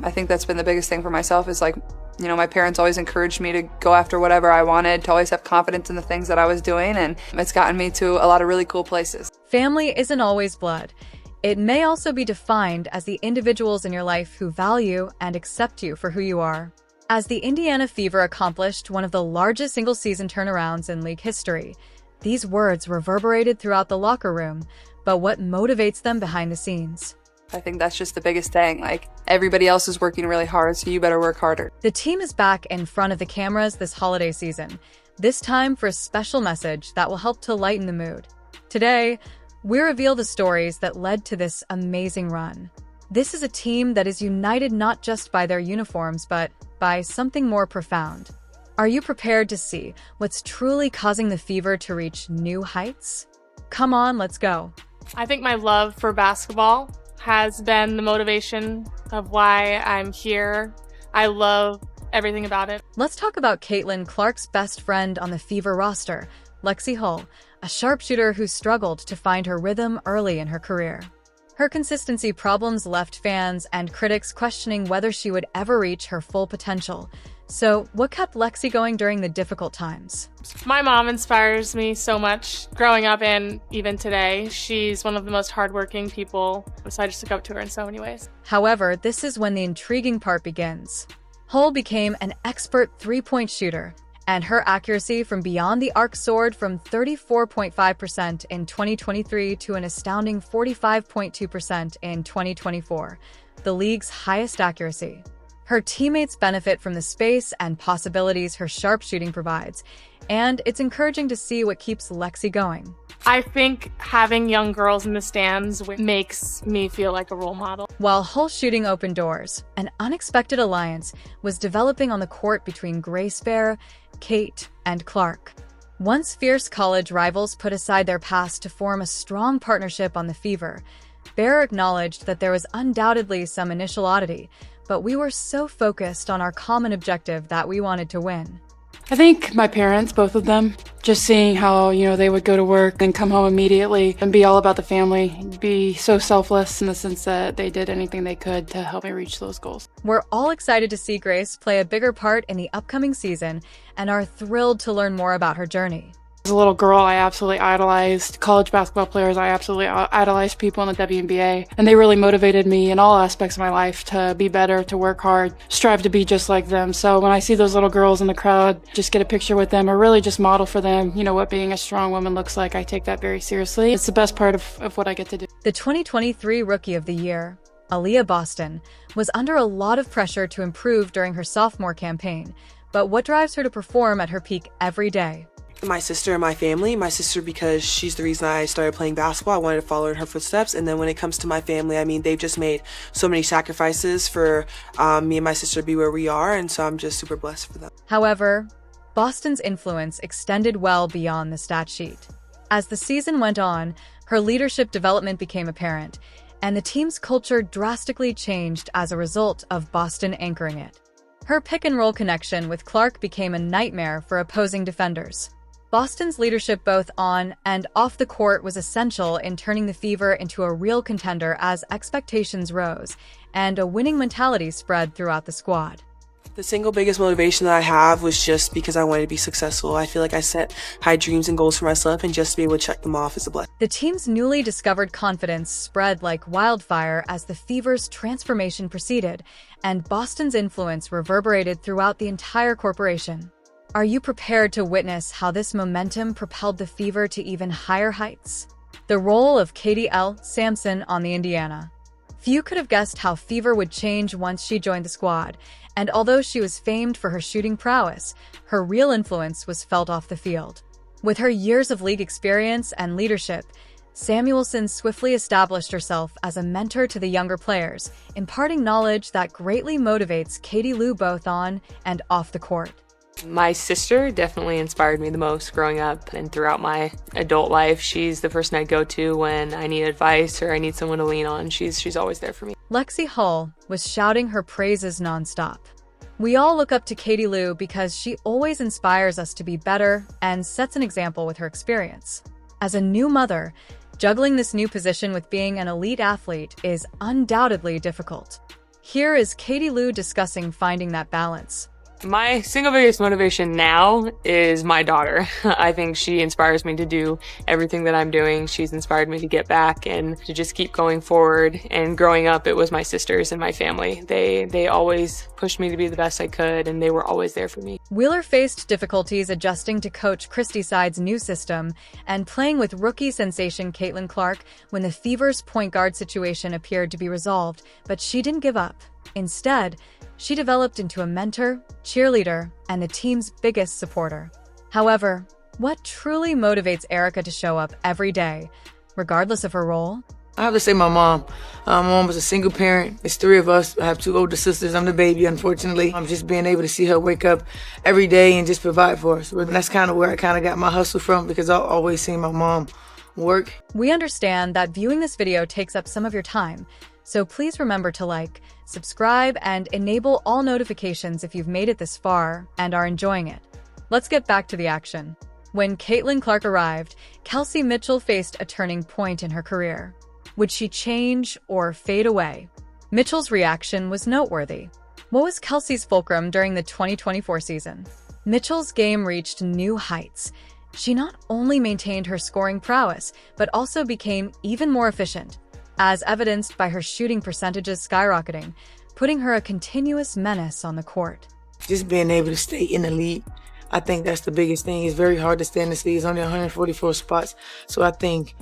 I think that's been the biggest thing for myself is like, my parents always encouraged me to go after whatever I wanted, to always have confidence in the things that I was doing, and it's gotten me to a lot of really cool places. Family isn't always blood. It may also be defined as the individuals in your life who value and accept you for who you are. As the Indiana Fever accomplished one of the largest single-season turnarounds in league history, these words reverberated throughout the locker room, but what motivates them behind the scenes? I think that's just the biggest thing. Like, everybody else is working really hard, so you better work harder. The team is back in front of the cameras this holiday season, this time for a special message that will help to lighten the mood. Today, we reveal the stories that led to this amazing run. This is a team that is united not just by their uniforms, but by something more profound. Are you prepared to see what's truly causing the Fever to reach new heights? Come on, let's go. I think my love for basketball has been the motivation of why I'm here. I love everything about it. Let's talk about Caitlin Clark's best friend on the Fever roster, Lexi Hull, a sharpshooter who struggled to find her rhythm early in her career. Her consistency problems left fans and critics questioning whether she would ever reach her full potential. So, what kept Lexi going during the difficult times? My mom inspires me so much growing up and even today. She's one of the most hardworking people, so I just look up to her in so many ways. However, this is when the intriguing part begins. Hull became an expert three-point shooter, and her accuracy from beyond the arc soared from 34.5% in 2023 to an astounding 45.2% in 2024, the league's highest accuracy. Her teammates benefit from the space and possibilities her sharpshooting provides, and it's encouraging to see what keeps Lexi going. I think having young girls in the stands makes me feel like a role model. While Hull shooting opened doors, an unexpected alliance was developing on the court between Grace Bear, Kate, and Clark. Once fierce college rivals put aside their past to form a strong partnership on the Fever, Bear acknowledged that there was undoubtedly some initial oddity, but we were so focused on our common objective that we wanted to win. I think my parents, both of them, just seeing how, they would go to work and come home immediately and be all about the family, be so selfless in the sense that they did anything they could to help me reach those goals. We're all excited to see Grace play a bigger part in the upcoming season and are thrilled to learn more about her journey. As a little girl, I absolutely idolized college basketball players. I absolutely idolized people in the WNBA, and they really motivated me in all aspects of my life to be better, to work hard, strive to be just like them. So when I see those little girls in the crowd, just get a picture with them or really just model for them, what being a strong woman looks like, I take that very seriously. It's the best part of what I get to do. The 2023 Rookie of the Year, Aaliyah Boston, was under a lot of pressure to improve during her sophomore campaign, but what drives her to perform at her peak every day? My sister and my family. My sister because she's the reason I started playing basketball. I wanted to follow in her footsteps. And then when it comes to my family, they've just made so many sacrifices for me and my sister to be where we are. And so I'm just super blessed for them. However, Boston's influence extended well beyond the stat sheet. As the season went on, her leadership development became apparent, and the team's culture drastically changed as a result of Boston anchoring it. Her pick-and-roll connection with Clark became a nightmare for opposing defenders. Boston's leadership both on and off the court was essential in turning the Fever into a real contender as expectations rose and a winning mentality spread throughout the squad. The single biggest motivation that I have was just because I wanted to be successful. I feel like I set high dreams and goals for myself, and just to be able to check them off is a blessing. The team's newly discovered confidence spread like wildfire as the Fever's transformation proceeded, and Boston's influence reverberated throughout the entire corporation. Are you prepared to witness how this momentum propelled the Fever to even higher heights? The role of Lou Samuelson on the Indiana. Few could have guessed how Fever would change once she joined the squad, and although she was famed for her shooting prowess, her real influence was felt off the field. With her years of league experience and leadership, Samuelson swiftly established herself as a mentor to the younger players, imparting knowledge that greatly motivates Lou both on and off the court. My sister definitely inspired me the most growing up and throughout my adult life. She's the person I go to when I need advice or I need someone to lean on. She's always there for me. Lexi Hull was shouting her praises nonstop. We all look up to Lou because she always inspires us to be better and sets an example with her experience. As a new mother, juggling this new position with being an elite athlete is undoubtedly difficult. Here is Katie Lou discussing finding that balance. My single biggest motivation now is my daughter. I think she inspires me to do everything that I'm doing. She's inspired me to get back and to just keep going forward. And growing up, it was my sisters and my family. They always pushed me to be the best I could, and they were always there for me. Wheeler faced difficulties adjusting to Coach Christy Side's new system and playing with rookie sensation Caitlin Clark when the Fever's point guard situation appeared to be resolved, but she didn't give up. Instead, she developed into a mentor, cheerleader, and the team's biggest supporter. However, what truly motivates Erica to show up every day, regardless of her role? I have to say my mom. My mom was a single parent. It's 3 of us. I have 2 older sisters. I'm the baby, unfortunately. I'm just being able to see her wake up every day and just provide for us. And that's kind of where I kind of got my hustle from, because I've always seen my mom work. We understand that viewing this video takes up some of your time, so please remember to like, subscribe, and enable all notifications if you've made it this far and are enjoying it. Let's get back to the action. When Caitlin Clark arrived, Kelsey Mitchell faced a turning point in her career. Would she change or fade away? Mitchell's reaction was noteworthy. What was Kelsey's fulcrum during the 2024 season? Mitchell's game reached new heights. She not only maintained her scoring prowess, but also became even more efficient, as evidenced by her shooting percentages skyrocketing, putting her a continuous menace on the court. Just being able to stay in the league, I think that's the biggest thing. It's very hard to stay in this league. It's only 144 spots. So I think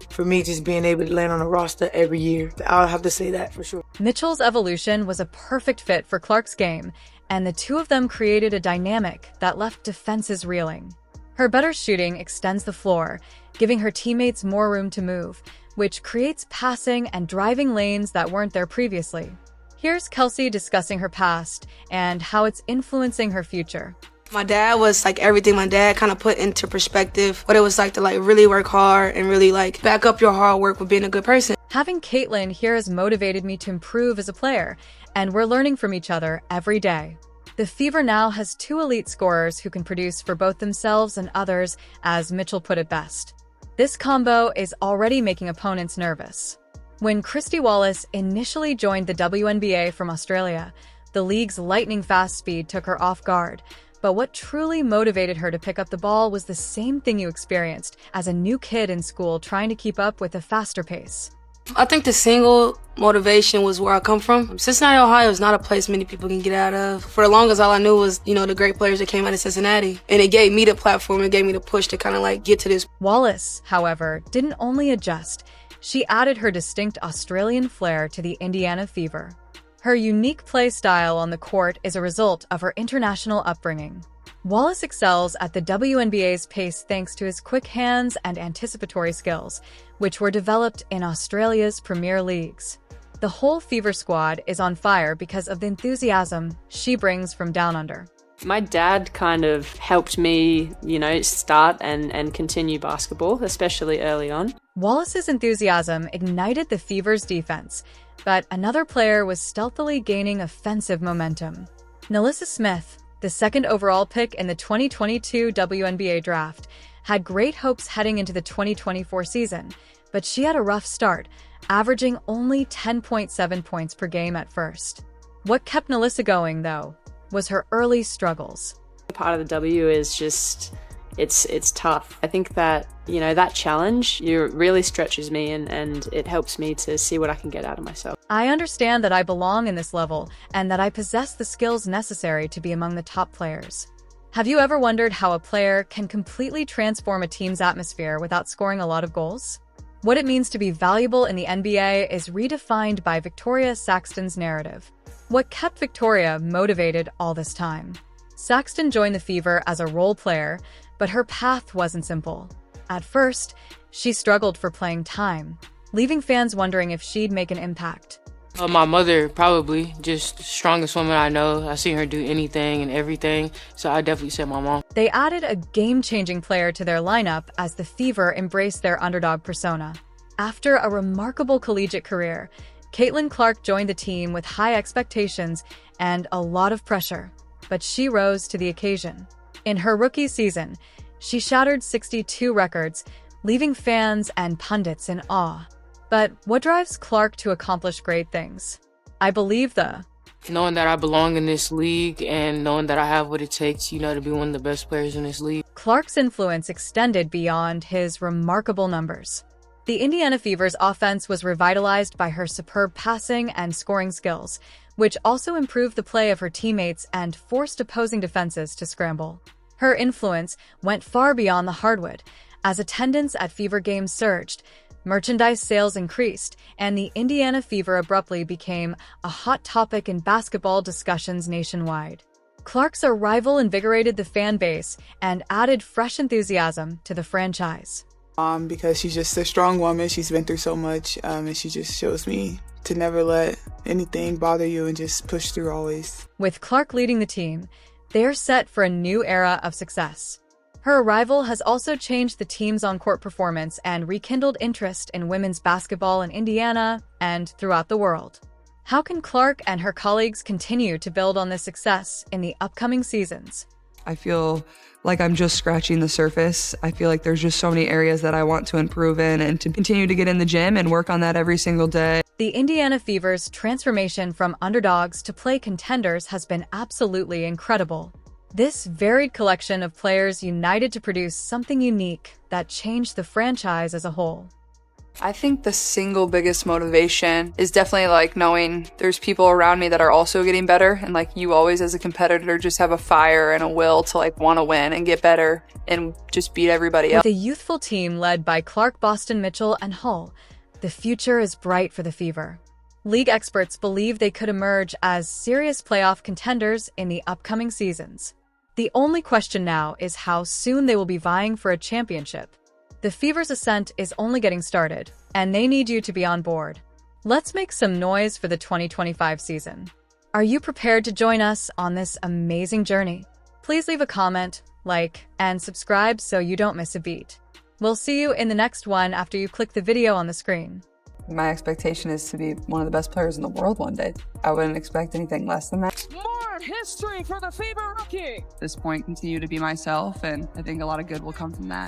for me, just being able to land on a roster every year, I'll have to say that for sure. Mitchell's evolution was a perfect fit for Clark's game, and the two of them created a dynamic that left defenses reeling. Her better shooting extends the floor, giving her teammates more room to move, which creates passing and driving lanes that weren't there previously. Here's Kelsey discussing her past and how it's influencing her future. My dad was like everything. My dad kind of put into perspective what it was like to like really work hard and really like back up your hard work with being a good person. Having Caitlin here has motivated me to improve as a player, and we're learning from each other every day. The Fever now has 2 elite scorers who can produce for both themselves and others, as Mitchell put it best. This combo is already making opponents nervous. When Christy Wallace initially joined the WNBA from Australia, the league's lightning-fast speed took her off guard. But what truly motivated her to pick up the ball was the same thing you experienced as a new kid in school trying to keep up with a faster pace. I think the single motivation was where I come from. Cincinnati, Ohio is not a place many people can get out of. For the longest, all I knew was, the great players that came out of Cincinnati. And it gave me the platform, it gave me the push to kind of like get to this. Wallace, however, didn't only adjust. She added her distinct Australian flair to the Indiana Fever. Her unique play style on the court is a result of her international upbringing. Wallace excels at the WNBA's pace thanks to his quick hands and anticipatory skills, which were developed in Australia's premier leagues. The whole Fever squad is on fire because of the enthusiasm she brings from down under. My dad kind of helped me, start and continue basketball, especially early on. Wallace's enthusiasm ignited the Fever's defense, but another player was stealthily gaining offensive momentum. Nelissa Smith, the second overall pick in the 2022 WNBA draft, had great hopes heading into the 2024 season, but she had a rough start, averaging only 10.7 points per game at first. What kept Nelissa going, though, was her early struggles. Part of the W is just, it's tough. I think that, that challenge really stretches me and it helps me to see what I can get out of myself. I understand that I belong in this level and that I possess the skills necessary to be among the top players. Have you ever wondered how a player can completely transform a team's atmosphere without scoring a lot of goals? What it means to be valuable in the NBA is redefined by Victoria Saxton's narrative. What kept Victoria motivated all this time? Saxton joined the Fever as a role player, but her path wasn't simple. At first, she struggled for playing time, leaving fans wondering if she'd make an impact. My mother, probably. Just the strongest woman I know. I've seen her do anything and everything, so I definitely said my mom. They added a game-changing player to their lineup as the Fever embraced their underdog persona. After a remarkable collegiate career, Caitlin Clark joined the team with high expectations and a lot of pressure, but she rose to the occasion. In her rookie season, she shattered 62 records, leaving fans and pundits in awe. But what drives Clark to accomplish great things? I believe the Knowing that I belong in this league and knowing that I have what it takes, to be one of the best players in this league. Clark's influence extended beyond his remarkable numbers. The Indiana Fever's offense was revitalized by her superb passing and scoring skills, which also improved the play of her teammates and forced opposing defenses to scramble. Her influence went far beyond the hardwood. As attendance at Fever games surged, merchandise sales increased, and the Indiana Fever abruptly became a hot topic in basketball discussions nationwide. Clark's arrival invigorated the fan base and added fresh enthusiasm to the franchise. Because she's just a strong woman, she's been through so much, and she just shows me to never let anything bother you and just push through always. With Clark leading the team, they're set for a new era of success. Her arrival has also changed the team's on-court performance and rekindled interest in women's basketball in Indiana and throughout the world. How can Clark and her colleagues continue to build on this success in the upcoming seasons? I feel like I'm just scratching the surface. I feel like there's just so many areas that I want to improve in and to continue to get in the gym and work on that every single day. The Indiana Fever's transformation from underdogs to play contenders has been absolutely incredible. This varied collection of players united to produce something unique that changed the franchise as a whole. I think the single biggest motivation is definitely like knowing there's people around me that are also getting better, and like you always as a competitor just have a fire and a will to like want to win and get better and just beat everybody else. With a youthful team led by Clark, Boston, Mitchell, and Hull, the future is bright for the Fever. League experts believe they could emerge as serious playoff contenders in the upcoming seasons. The only question now is how soon they will be vying for a championship. The Fever's ascent is only getting started, and they need you to be on board. Let's make some noise for the 2025 season. Are you prepared to join us on this amazing journey? Please leave a comment, like, and subscribe so you don't miss a beat. We'll see you in the next one after you click the video on the screen. My expectation is to be one of the best players in the world one day. I wouldn't expect anything less than that. More history for the Fever rookie. At this point, continue to be myself, and I think a lot of good will come from that.